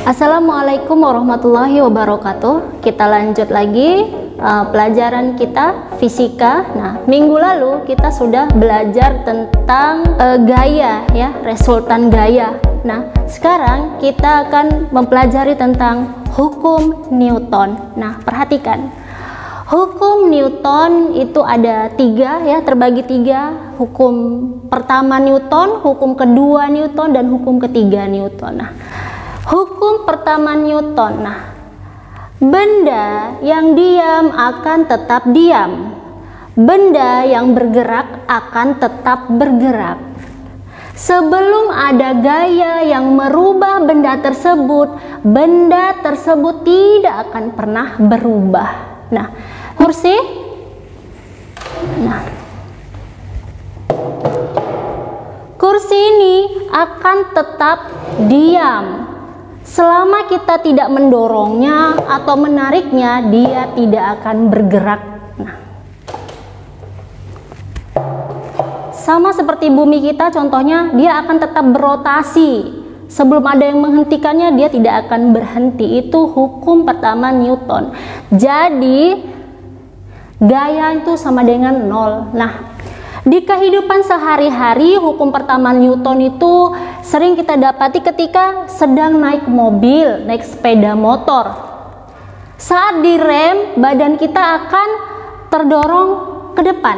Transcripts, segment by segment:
Assalamualaikum warahmatullahi wabarakatuh. Kita lanjut lagi pelajaran kita fisika. Nah, minggu lalu kita sudah belajar tentang gaya ya, resultan gaya. Nah, sekarang kita akan mempelajari tentang hukum Newton. Nah, perhatikan. Hukum Newton itu ada tiga ya, terbagi tiga. Hukum pertama Newton, hukum kedua Newton, dan hukum ketiga Newton. Nah, hukum pertama Newton. Nah, benda yang diam akan tetap diam. Benda yang bergerak akan tetap bergerak. Sebelum ada gaya yang merubah benda tersebut tidak akan pernah berubah. Nah, kursi. Nah, kursi ini akan tetap diam. Selama kita tidak mendorongnya atau menariknya, dia tidak akan bergerak. Nah, sama seperti bumi kita, contohnya dia akan tetap berotasi. Sebelum ada yang menghentikannya, dia tidak akan berhenti. Itu hukum pertama Newton. Jadi gaya itu sama dengan nol. Nah, di kehidupan sehari-hari, hukum pertama Newton itu sering kita dapati ketika sedang naik mobil, naik sepeda motor. Saat direm, badan kita akan terdorong ke depan.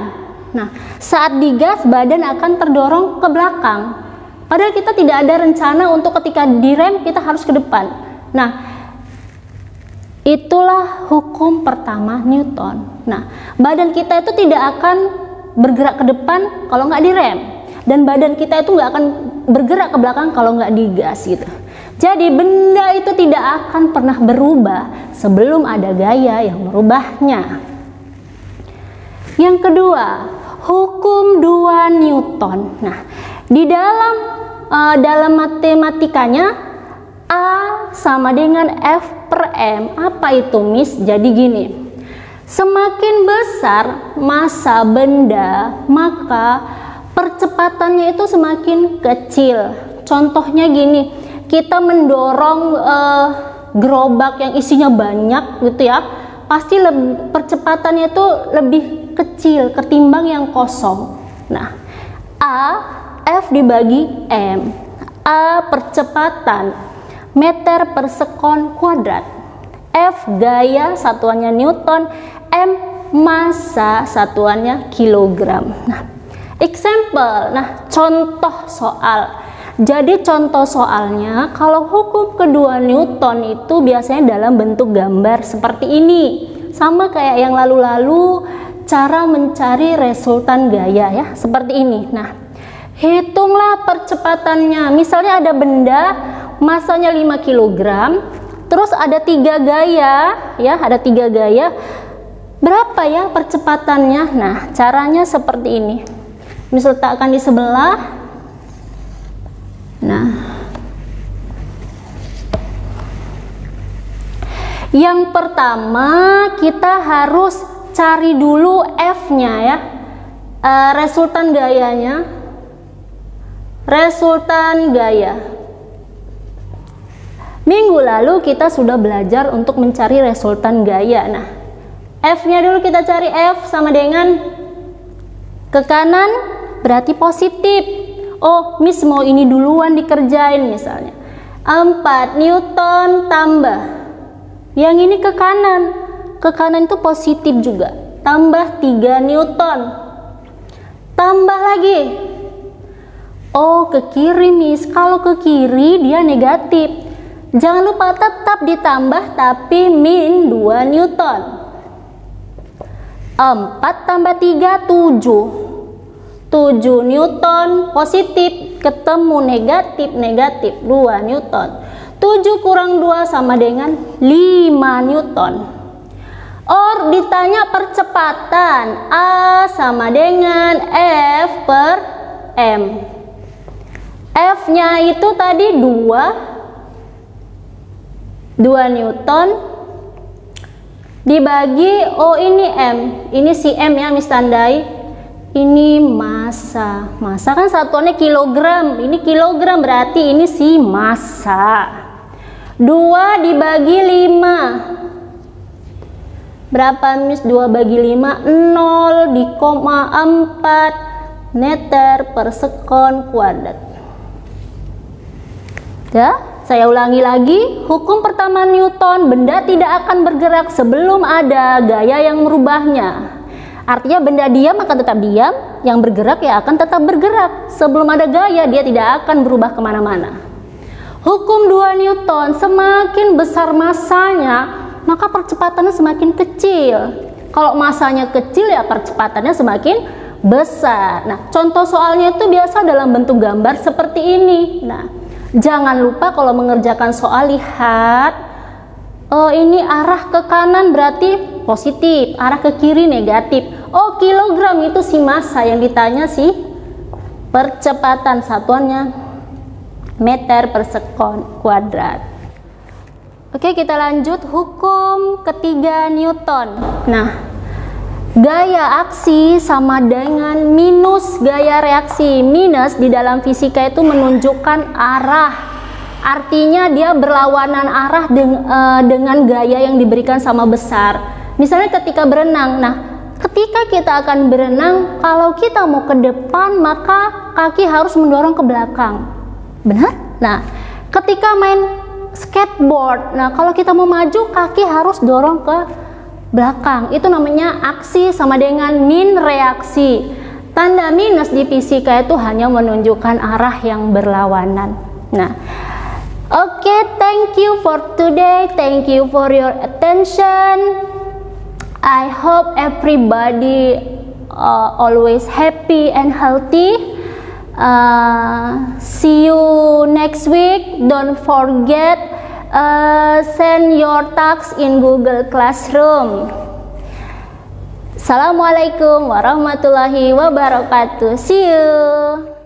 Nah, saat digas, badan akan terdorong ke belakang. Padahal kita tidak ada rencana untuk ketika direm kita harus ke depan. Nah, itulah hukum pertama Newton. Nah, badan kita itu tidak akan bergerak ke depan kalau nggak direm, dan badan kita itu nggak akan bergerak ke belakang kalau nggak digas gitu. Jadi benda itu tidak akan pernah berubah sebelum ada gaya yang merubahnya. Yang kedua, hukum 2 Newton. Nah, di dalam matematikanya A sama dengan F per M. Apa itu, Miss? Jadi gini, semakin besar massa benda, maka percepatannya itu semakin kecil. Contohnya gini, kita mendorong gerobak yang isinya banyak gitu ya, pasti percepatannya itu lebih kecil ketimbang yang kosong. Nah, F dibagi M. A percepatan meter per sekon kuadrat, F gaya satuannya Newton, M massa satuannya kilogram. Nah, example. Nah, contoh soal. Jadi contoh soalnya, kalau hukum kedua Newton itu biasanya dalam bentuk gambar seperti ini. Sama kayak yang lalu-lalu, cara mencari resultan gaya ya, seperti ini. Nah, hitunglah percepatannya. Misalnya ada benda massanya 5 kg, terus ada 3 gaya ya, ada 3 gaya. Berapa ya percepatannya? Nah, caranya seperti ini. Misal letakkan di sebelah. Nah, yang pertama kita harus cari dulu F-nya ya, resultan gayanya. Resultan gaya. Minggu lalu kita sudah belajar untuk mencari resultan gaya. Nah, F-nya dulu kita cari. F sama dengan ke kanan berarti positif. Oh, Miss mau ini duluan dikerjain misalnya. 4 Newton tambah. Yang ini ke kanan. Ke kanan itu positif juga. Tambah 3 Newton. Tambah lagi. Oh, ke kiri, Miss. Kalau ke kiri dia negatif. Jangan lupa tetap ditambah tapi min 2 Newton. 4 tambah 3, 7. 7 Newton positif ketemu negatif, 2 Newton. 7 kurang 2 sama dengan 5 Newton. Or ditanya percepatan, A sama dengan F per M. F-nya itu tadi 2 Newton dibagi, oh ini M, ini si M ya, Miss tandai. Ini massa. Massa kan satuannya kilogram, ini kilogram berarti ini si massa. 2 dibagi 5. Berapa Miss 2 bagi 5? 0 di koma 4 meter per sekon kuadrat. Ya, saya ulangi lagi. Hukum pertama Newton, benda tidak akan bergerak sebelum ada gaya yang merubahnya. Artinya benda diam akan tetap diam, yang bergerak ya akan tetap bergerak. Sebelum ada gaya, dia tidak akan berubah kemana-mana. Hukum 2 Newton, semakin besar masanya, maka percepatannya semakin kecil. Kalau masanya kecil ya percepatannya semakin besar. Nah, contoh soalnya itu biasa dalam bentuk gambar seperti ini. Nah, jangan lupa kalau mengerjakan soal lihat, ini arah ke kanan berarti positif, arah ke kiri negatif. Oh, kilogram itu si massa, yang ditanya si percepatan, satuannya meter per sekon kuadrat. Oke, kita lanjut hukum ketiga Newton. Nah, gaya aksi sama dengan minus gaya reaksi. Minus di dalam fisika itu menunjukkan arah. Artinya dia berlawanan arah dengan gaya yang diberikan sama besar. Misalnya ketika berenang. Nah, ketika kita akan berenang, kalau kita mau ke depan maka kaki harus mendorong ke belakang. Benar? Nah, ketika main skateboard, nah kalau kita mau maju kaki harus dorong ke belakang. Itu namanya aksi sama dengan min reaksi. Tanda minus di fisika itu hanya menunjukkan arah yang berlawanan. Nah, oke, thank you for today. Thank you for your attention. I hope everybody always happy and healthy. See you next week. Don't forget send your tasks in Google Classroom. Assalamualaikum warahmatullahi wabarakatuh. See you.